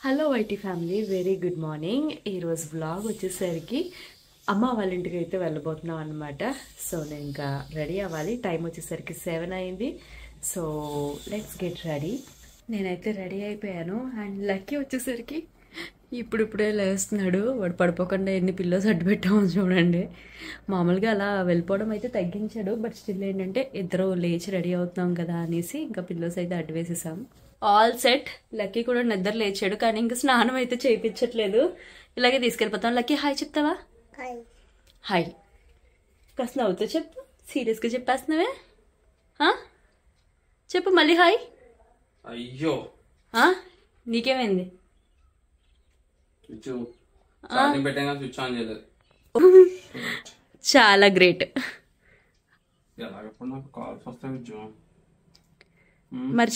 Hello YT family, very good morning. ఈరోజు vlog వచ్చేసరికి అమ్మ వాళ్ళ ఇంటికి అయితే వెళ్ళబోతున్నాం అనమాట. సో నేను ఇంకా రెడీ అవ్వాలి. టైం వచ్చేసరికి 7 అయింది. So let's get ready. నేనైతే రెడీ అయిపోయాను. అండ్ లక్కీ వచ్చేసరికి ఇప్పుడిప్పుడే లేస్తున్నాడు. వాడు పడిపోకుండా ఎన్ని పిల్లోస్ అడ్డు పెట్టామో చూడండి. మామూలుగా అలా వెళ్ళిపోవడం అయితే తగ్గించాడు. బట్ స్టిల్ ఏంటంటే ఇద్దరు లేచి రెడీ అవుతున్నాం కదా అనేసి ఇంకా పిల్లోస్ అయితే అడ్డు వేసేసాం. All set. లక్కీ కూడా నిద్ర లేచాడు, కానీ ఇంకా స్నానం అయితే చేయించట్లేదు. ఇలాగే తీసుకెళ్ళిపోతాం. లక్కీ హాయ్ చెప్తావా? హాయ్. కాస్త నవ్వుతూ చెప్పు. సీరియస్గా చెప్పేస్తున్నావే? చెప్పు మళ్ళీ హాయ్. అయ్యో నీకేమైంది? చాలా గ్రేట్. మరి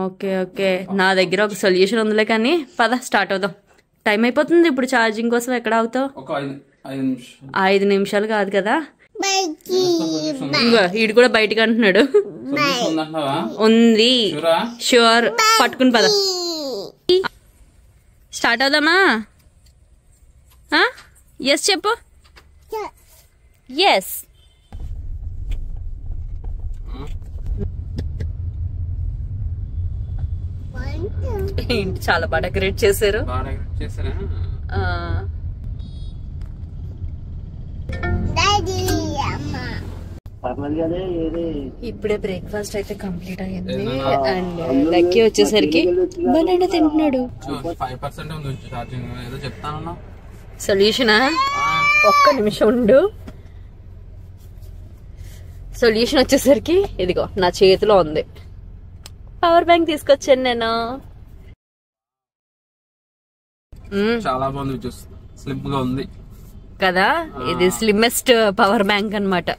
ఓకే ఓకే, నా దగ్గర ఒక సొల్యూషన్ ఉందిలే. కానీ పద స్టార్ట్ అవుదాం. టైం అయిపోతుంది ఇప్పుడు. ఛార్జింగ్ కోసం ఎక్కడ అవుతావు? 5 నిమిషాలు కాదు కదా. ఈడు కూడా బయటకు అంటున్నాడు. ఉంది, షూర్. పట్టుకుని పద. స్టార్ట్ అవుదామా? ఎస్ చెప్పు. ఎస్. ఏంటి చాలా బాగా డెకరేట్ చేశారు. ఇప్పుడే బ్రేక్ఫాస్ట్ అయితే కంప్లీట్ అయ్యింది. అండ్ లక్కీ వచ్చేసరికి బనానా తింటున్నాడు. సొల్యూషనా? ఒక్క నిమిషం ఉండు. సొల్యూషన్ వచ్చేసరికి ఇదిగో నా చేతిలో ఉంది. పవర్ బ్యాంక్ తీసుకొచ్చాను నేను. చాలా బాగుంది, స్లిమ్ గా ఉంది కదా. ఇది స్లిమ్మెస్ట్ పవర్ బ్యాంక్ అన్నమాట.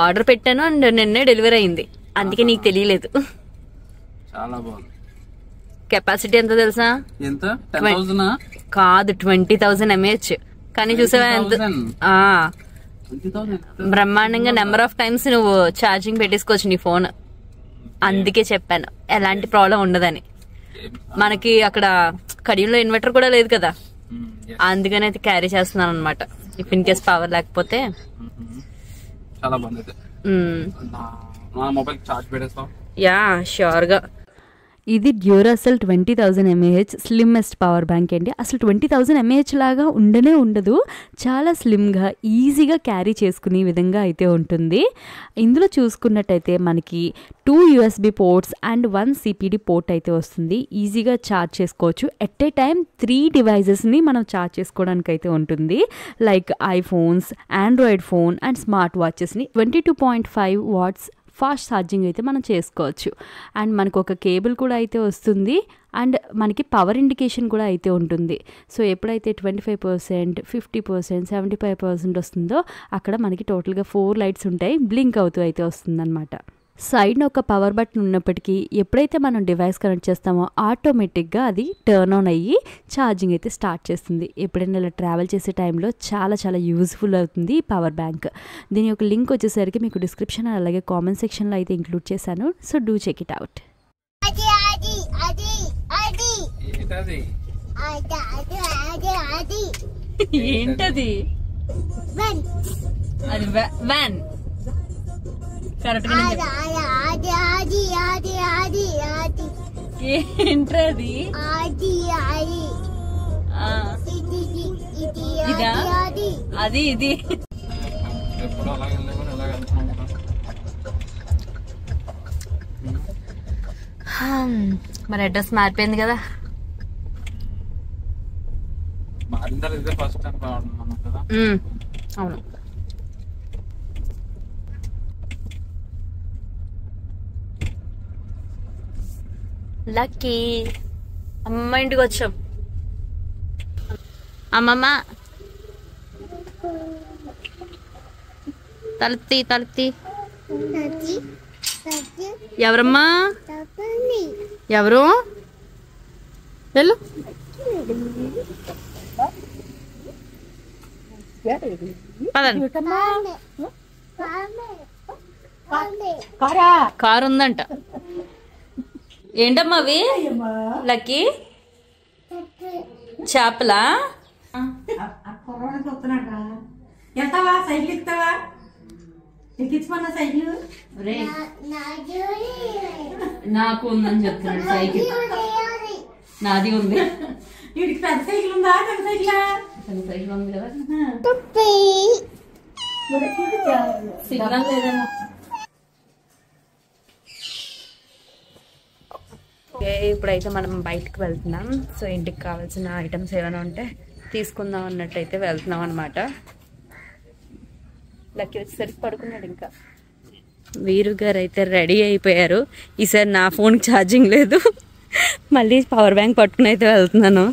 ఆర్డర్ పెట్టాను అండ్ నిన్నే డెలివరీ అయింది. అందుకే నీకు తెలియలేదు. చాలా బాగుంది. కెపాసిటీ ఎంత తెలుసా? ఎంత? కాదు, 20,000 mAh. కానీ చూసావా ఎంత బ్రహ్మాండంగా నెంబర్ ఆఫ్ టైమ్స్ నువ్వు ఛార్జింగ్ పెట్టేసుకోవచ్చు నీ ఫోన్. అందుకే చెప్పాను ఎలాంటి ప్రాబ్లం ఉండదని. మనకి అక్కడ కడియంలో ఇన్వర్టర్ కూడా లేదు కదా, అందుకని అయితే క్యారీ చేస్తున్నాను అనమాట. ఇఫ్ ఇన్ కేస్ పవర్ లేకపోతే. యా ష్యూర్ గా. ఇది Duracell 20,000 mAh slimmest power bank అండి. అసలు 20,000 mAh లాగా ఉండనే ఉండదు. చాలా స్లిమ్గా ఈజీగా క్యారీ చేసుకునే విధంగా అయితే ఉంటుంది. ఇందులో చూసుకున్నట్టయితే మనకి 2 USB ports and 1 CPD port అయితే వస్తుంది. ఈజీగా ఛార్జ్ చేసుకోవచ్చు. ఎట్ ఏ టైం 3 డివైజెస్ని మనం ఛార్జ్ చేసుకోవడానికి అయితే ఉంటుంది. Like iPhones, Android phone and smart వాచెస్ని 22.5 watts ఫాస్ట్ ఛార్జింగ్ అయితే మనం చేసుకోవచ్చు. అండ్ మనకు ఒక కేబుల్ కూడా అయితే వస్తుంది. అండ్ మనకి పవర్ ఇండికేషన్ కూడా అయితే ఉంటుంది. సో ఎప్పుడైతే 25%, 50%, 75% వస్తుందో అక్కడ మనకి టోటల్గా 4 లైట్స్ ఉంటాయి. బ్లింక్ అవుతూ అయితే వస్తుందన్నమాట. సైడ్న ఒక పవర్ బటన్ ఉన్నప్పటికీ ఎప్పుడైతే మనం డివైస్ కనెక్ట్ చేస్తామో ఆటోమేటిక్గా అది టర్న్ ఆన్ అయ్యి ఛార్జింగ్ అయితే స్టార్ట్ చేస్తుంది. ఎప్పుడైనా ఇలా ట్రావెల్ చేసే టైంలో చాలా చాలా యూజ్ఫుల్ అవుతుంది ఈ పవర్ బ్యాంక్. దీని యొక్క లింక్ వచ్చేసరికి మీకు డిస్క్రిప్షన్ అలాగే కామెంట్ సెక్షన్లో అయితే ఇంక్లూడ్ చేశాను. So do check it out. ఏంటది? అది వ్యాన్. కరెక్ట్ గా ఏంట్రది? ఇదా? అది ఇది మరి అడ్రస్ మారిపోయింది కదా. అవును. లక్కీ అమ్మమ్మ ఇంటికి వచ్చాం. అమ్మమ్మ తలెత్తి తలెత్తి. ఎవరమ్మా? ఎవరు? వెళ్ళు. కారు ఉందంట. ఏంటమ్మా అవి లక్కీ చేపలా? వెళ్తావా సైకిల్ ఎక్కుతావా? ఎక్కించుకున్నా సైకిల్ నాకు ఉందని చెప్తున్నాడు. సైకిల్ నాది ఉంది. వీడికి పెద్ద సైకిల్ ఉందా? పెద్ద సైకిలా? పెద్ద సైకిల్ ఉంది కదా. సిగ్నల్ లేదేమో. ఇప్పుడైతే మనం బయటకు వెళ్తున్నాం. సో ఇంటికి కావాల్సిన ఐటమ్స్ ఏమైనా ఉంటే తీసుకుందాం అన్నట్టయితే వెళ్తున్నాం అనమాట. లక్కీ వచ్చేసరికి పడుకున్నాడు. ఇంకా వీరు గారు అయితే రెడీ అయిపోయారు. ఈసారి నా ఫోన్కి ఛార్జింగ్ లేదు, మళ్ళీ పవర్ బ్యాంక్ పట్టుకుని అయితే వెళ్తున్నాను.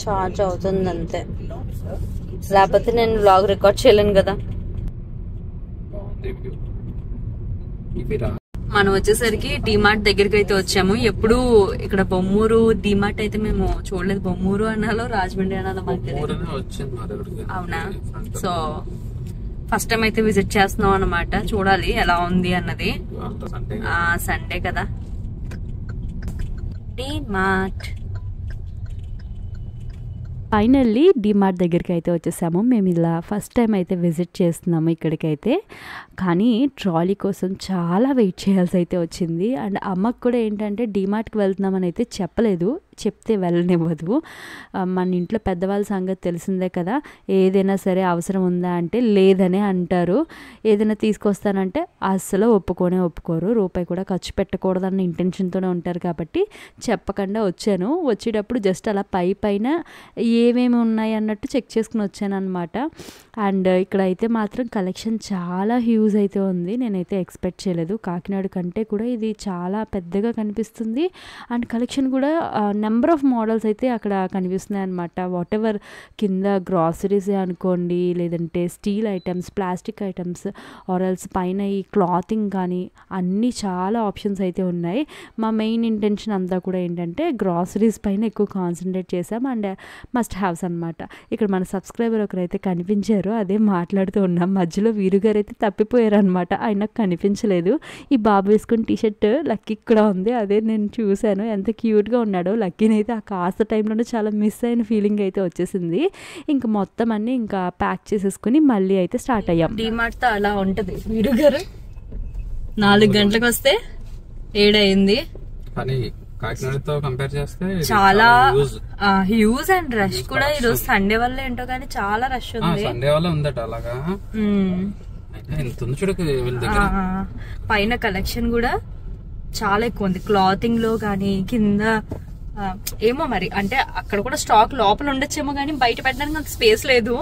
ఛార్జ్ అవుతుంది అంతే, లేకపోతే నేను వ్లాగ్ రికార్డ్ చేయలేను కదా. మనం వచ్చేసరికి డిమార్ట్ దగ్గరికి అయితే వచ్చాము. ఎప్పుడు ఇక్కడ బొమ్మూరు డిమార్ట్ అయితే మేము చూడలేదు. బొమ్మూరు అనాలో రాజమండ్రి అనాలో మనకి తెలియదు. అవునా? సో ఫస్ట్ టైం అయితే విజిట్ చేస్తున్నాం అనమాట. చూడాలి ఎలా ఉంది అన్నది. సండే కదా. డిమార్ట్ ఫైనల్లీ డిమార్ట్ దగ్గరికి అయితే వచ్చేసాము. మేము ఇలా ఫస్ట్ టైం అయితే విజిట్ చేస్తున్నాము ఇక్కడికైతే. కానీ ట్రాలీ కోసం చాలా వెయిట్ చేయాల్సి అయితే వచ్చింది. అండ్ అమ్మకు కూడా ఏంటంటే డిమార్ట్కి వెళ్తున్నామని అయితే చెప్పలేదు, చెప్తే వెళ్ళనివ్వదు. మన ఇంట్లో పెద్దవాళ్ళ సంగతి తెలిసిందే కదా. ఏదైనా సరే అవసరం ఉందా అంటే లేదనే అంటారు. ఏదైనా తీసుకొస్తానంటే అస్సలు ఒప్పుకోరు. రూపాయి కూడా ఖర్చు పెట్టకూడదన్న ఇంటెన్షన్తోనే ఉంటారు. కాబట్టి చెప్పకుండా వచ్చాను. వచ్చేటప్పుడు జస్ట్ అలా పైన ఏమేమి ఉన్నాయి అన్నట్టు చెక్ చేసుకుని వచ్చాను అనమాట. అండ్ ఇక్కడ అయితే మాత్రం కలెక్షన్ చాలా హ్యూజ్ అయితే ఉంది. నేనైతే ఎక్స్పెక్ట్ చేయలేదు. కాకినాడ కంటే కూడా ఇది చాలా పెద్దగా కనిపిస్తుంది. అండ్ కలెక్షన్ కూడా నెంబర్ ఆఫ్ మోడల్స్ అయితే అక్కడ కనిపిస్తున్నాయి అనమాట. వాట్ ఎవర్ కింద గ్రాసరీస్ అనుకోండి, లేదంటే స్టీల్ ఐటమ్స్, ప్లాస్టిక్ ఐటమ్స్, ఆర్ఎల్స్ పైన ఈ క్లాతింగ్ కానీ అన్నీ చాలా ఆప్షన్స్ అయితే ఉన్నాయి. మా మెయిన్ ఇంటెన్షన్ అంతా కూడా ఏంటంటే గ్రాసరీస్ పైన ఎక్కువ కాన్సన్ట్రేట్ చేసాం. అండ్ మస్ట్ హ్యావ్స్ అనమాట. ఇక్కడ మన సబ్స్క్రైబర్ ఒకరైతే కనిపించారు, అదే మాట్లాడుతూ ఉన్నాం. మధ్యలో వీరుగారు అయితే తప్పిపోయారు అనమాట. ఆయనకు కనిపించలేదు. ఈ బాబు వేసుకున్న టీషర్ట్ లక్కీ కూడా ఉంది, అదే నేను చూశాను. ఎంత క్యూట్గా ఉన్నాడో. లక్కీని అయితే ఆ కాస్త టైంలోనే చాలా మిస్ అయిన ఫీలింగ్ అయితే వచ్చేసింది. ఇంకా మొత్తం అన్ని ఇంకా ప్యాక్ చేసేసుకుని మళ్ళీ అయితే స్టార్ట్ అయ్యాం. డిమార్ట్తో అలా ఉంటుంది. వీరుగారు 4 గంటలకు వస్తే 7 అయింది. కాకినాడతో కంపేర్ చేస్తే చాలా హ్యూజ్ అండ్ రష్ కూడా. ఈరోజు సండే వల్ల ఏంటో కానీ చాలా రష్ ఉంది. సండే వల్ల ఉందట అలాగా. పైన కలెక్షన్ కూడా చాలా ఎక్కువ ఉంది. క్లాతింగ్ లో కానీ కింద ఏమో మరి, అంటే అక్కడ కూడా స్టాక్ లోపల ఉండొచ్చేమో కానీ బయట పెట్టడానికి అంత స్పేస్ లేదు.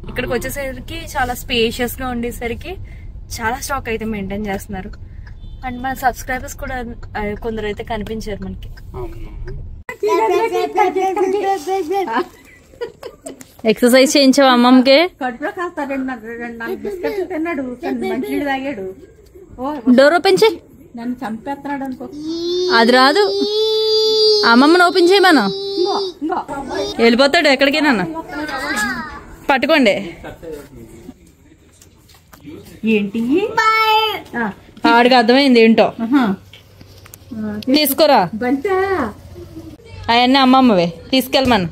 ఇక్కడికి వచ్చేసరికి చాలా స్పేషియస్ గా ఉండేసరికి చాలా స్టాక్ అయితే మెయింటైన్ చేస్తున్నారు. అండ్ మన సబ్స్క్రైబర్స్ కూడా కొందరు అయితే కనిపించారు మనకి. ఎక్సర్సైజ్ చేయించావు అమ్మమ్మకి? కడుపులో కాస్త 2 బిస్కెట్లు తిన్నాడు, మంచినీళ్ళు తాగాడు. డోర్ ఓపెన్ చేయి. నన్ను చంపేస్తున్నాడు అనుకో. అది రాదు, అమ్మమ్మని ఓపెన్ చేయమను. వెళ్ళిపోతాడు ఎక్కడికైనా. పట్టుకోండి. ఏంటి ఆడికి అర్థమైంది ఏంటో. తీసుకోరా అవన్నీ అమ్మమ్మవే, తీసుకెళ్ళమను.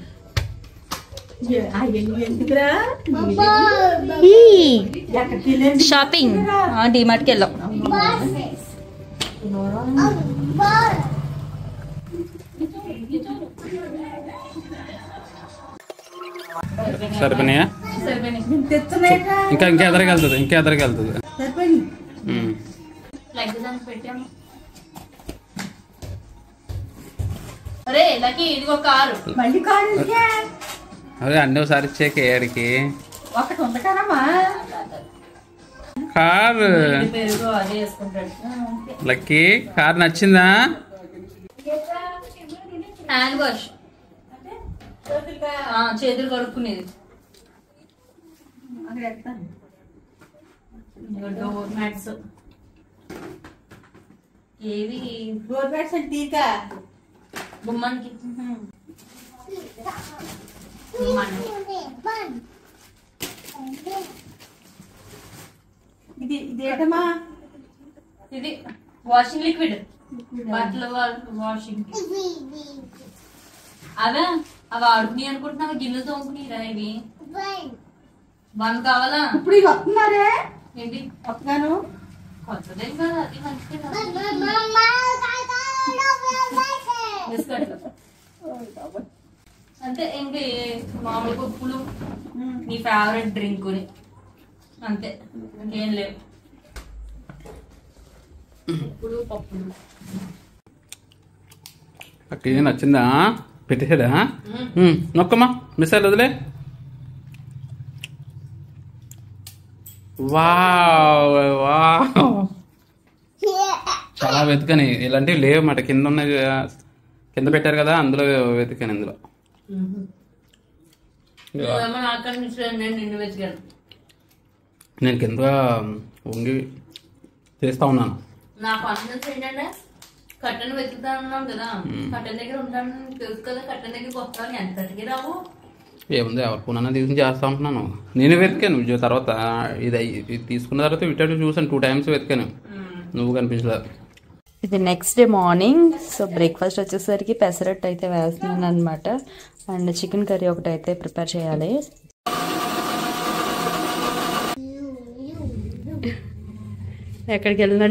షాపింగ్ డిమార్ట్కి వెళ్ళాం. సరిపోయినాయా? ఇంకా ఎదరికి వెళ్తుంది. ఇదిగో కారు. అదే అన్నీ ఒకసారి ఇచ్చాక ఏడికి ఒకటి ఉంది కదమ్మా కారు. లక్కీ కారు నచ్చిందా? హ్యాండ్ వాష్, చేతులు కడుక్కునేది. డోర్ మ్యాట్స్ ఏవి? డోర్ మ్యాట్స్ అంటే తీరిక గుమ్మానికి. ఇదేటమ్మా? ఇది వాషింగ్ లిక్విడ్, బట్టలు వాషింగ్. అవి ఆడుకుని అనుకుంటున్నా, గిన్నెలు తోముకునిరా ఇవి. వన్ కావాలా? ఇప్పుడు ఇవి వస్తున్నారే ఏంటి వస్తున్నాను. కొత్తదేం కదా, అది మంచిదే. అంతే. ఇంక మామూలు పప్పులు, నీ ఫేవరెట్ డ్రింక్ అంతే, ఇంకేం లేవు. పప్పులు పప్పులు. అక్క నచ్చిందా? పెట్టేసాడా? నొక్కమ్మా, మిస్సాలు వదిలే. చాలా వెతికని, ఇలాంటివి లేవు మాట. కింద ఉన్న కింద పెట్టారు కదా, అందులో వెతికాను. ఇందులో నేను కింద వంగి చేస్తా ఉన్నాను. నా కాన్ఫిడెన్స్ ఏంటంటే కట్టెను వెతుకుతా ఉన్నాం కదా, కట్టెన్ దగ్గర ఉంటాను తెలుసు కదా, కట్టెన్ దగ్గరికి వస్తాను. ఎంతటికి రావు. ఏముంది, ఎవరి ఫోన్ తీసుకుని చేస్తా ఉంటున్నాను. నేను వెతికాను. తర్వాత ఇది తీసుకున్న తర్వాత ఇటు చూసాను, 2 times వెతికాను. నువ్వు కనిపించలేదు. ఇది next day morning. So breakfast వచ్చేసరికి పెసరట్టు అయితే వేస్తున్నాను అనమాట. అండ్ చికెన్ కర్రీ ఒకటి అయితే ప్రిపేర్ చేయాలి. ఎక్కడికి వెళ్ళినా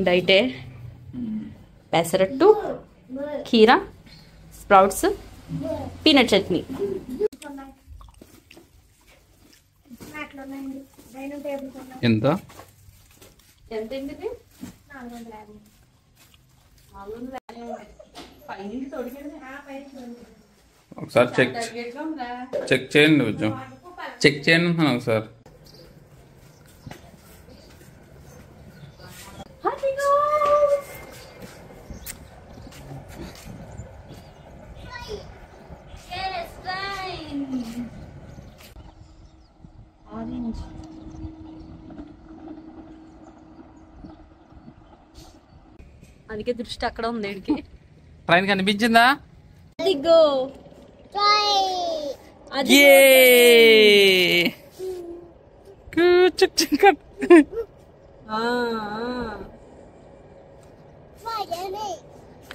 డైటే. పెసరట్టు, కీరా, స్ప్రౌట్స్, పీనట్ చట్నీ. ఎంత ఒకసారి చెక్ చేయండి, కొంచెం చెక్ చేయండి అంటున్నాను ఒకసారి. అందుకే దృష్టి అక్కడ ఉంది. వీడికి ట్రైన్ కనిపించిందా? అదిగో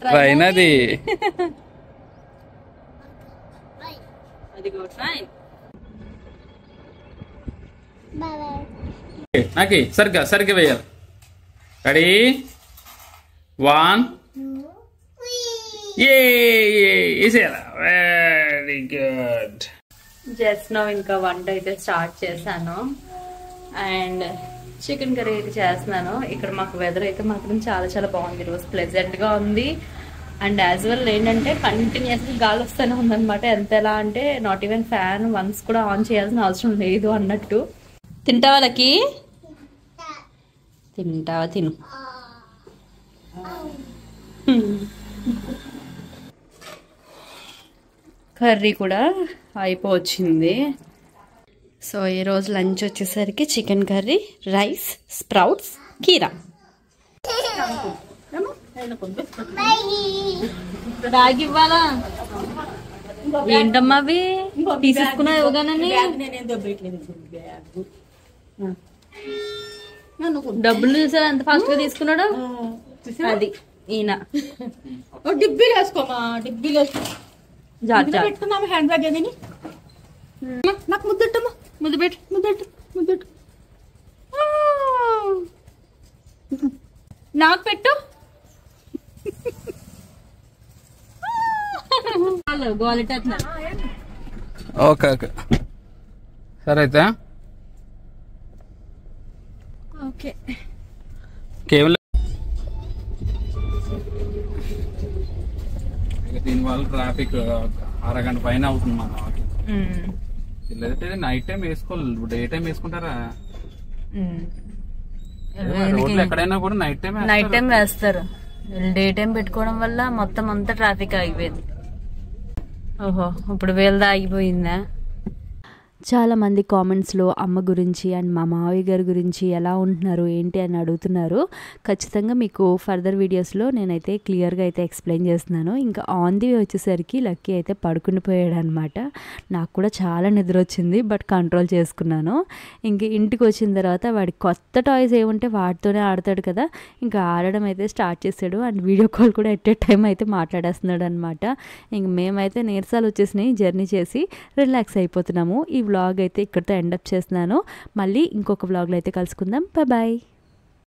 ట్రైన్ అది. అదిగో ట్రైన్. నాకి సరిగ్గా వేయాలి. Ready, 1 very good. జస్ట్ నో ఇంకా వంట అయితే స్టార్ట్ చేశాను. అండ్ చికెన్ కర్రీ అయితే చేస్తున్నాను. ఇక్కడ మాకు వెదర్ అయితే మాత్రం చాలా చాలా బాగుంది. ఈరోజు ప్లెజెంట్ గా ఉంది. అండ్ యాజ్ వెల్ ఏంటంటే కంటిన్యూస్గా గాలి వస్తూనే ఉందన్నమాట. ఎంత ఎలా అంటే నాట్ ఈవెన్ ఫ్యాన్ వన్స్ కూడా ఆన్ చేయాల్సిన అవసరం లేదు అన్నట్టు. తింటావా లకి? తింటావా? తిను. కర్రీ కూడా అయిపోవచ్చింది. సో ఈరోజు లంచ్ వచ్చేసరికి చికెన్ కర్రీ, రైస్, స్ప్రౌట్స్, కీరా. బ్యాగ్ ఇవ్వాలా? ఏంటమ్మా అవి తీసేసుకున్నా ఇవ్వగానని? డబ్బులు చూసారా ఎంత ఫాస్ట్ గా తీసుకున్నాడు? అది ఈయన. డిబ్బీలు వేసుకోమా, డిబ్బీలు వేసుకో. పెట్టుకున్నాము హ్యాండ్ బ్యాగ్ ఏదని. నాకు ముద్దట్టమ్మా, ముద్దట్టు. నాకు పెట్టు. ఓకే సరే అయితే. ఓకే కేవలం దీనివల్ల ట్రాఫిక్ అరగంట పైన అవుతుంది మన. లేదంటే నైట్ టైం వేసుకోవాలి, డే టైం వేసుకుంటారా? రోడ్లు ఎక్కడైనా కూడా నైట్ టైం వేస్తారు. డే టైం పెట్టుకోవడం వల్ల మొత్తం అంతా ట్రాఫిక్ ఆగిపోయింది. ఓహో, ఇప్పుడు వీళ్ళదా ఆగిపోయిందా? చాలామంది కామెంట్స్లో అమ్మ గురించి అండ్ మా మావయ్య గారి గురించి ఎలా ఉంటున్నారు ఏంటి అని అడుగుతున్నారు. ఖచ్చితంగా మీకు ఫర్దర్ వీడియోస్లో నేనైతే క్లియర్గా అయితే ఎక్స్ప్లెయిన్ చేస్తున్నాను. ఇంకా ఆన్ ది వే వచ్చేసరికి లక్కీ అయితే పడుకునిపోయాడు అనమాట. నాకు కూడా చాలా నిద్ర వచ్చింది, బట్ కంట్రోల్ చేసుకున్నాను. ఇంక ఇంటికి వచ్చిన తర్వాత వాడి కొత్త టాయ్స్ ఏముంటే వాటితోనే ఆడతాడు కదా, ఇంకా ఆడడం అయితే స్టార్ట్ చేశాడు. అండ్ వీడియో కాల్ కూడా ఎట్ ఏ టైం అయితే మాట్లాడేస్తున్నాడు అనమాట. ఇంక మేమైతే నీరసాలు వచ్చేసినాయి, జర్నీ చేసి రిలాక్స్ అయిపోతున్నాము. ఈ వ్లాగ్ అయితే ఇక్కడితో ఎండప్ చేస్తున్నాను. మళ్ళీ ఇంకొక వ్లాగ్లో అయితే కలుసుకుందాం. Bye bye.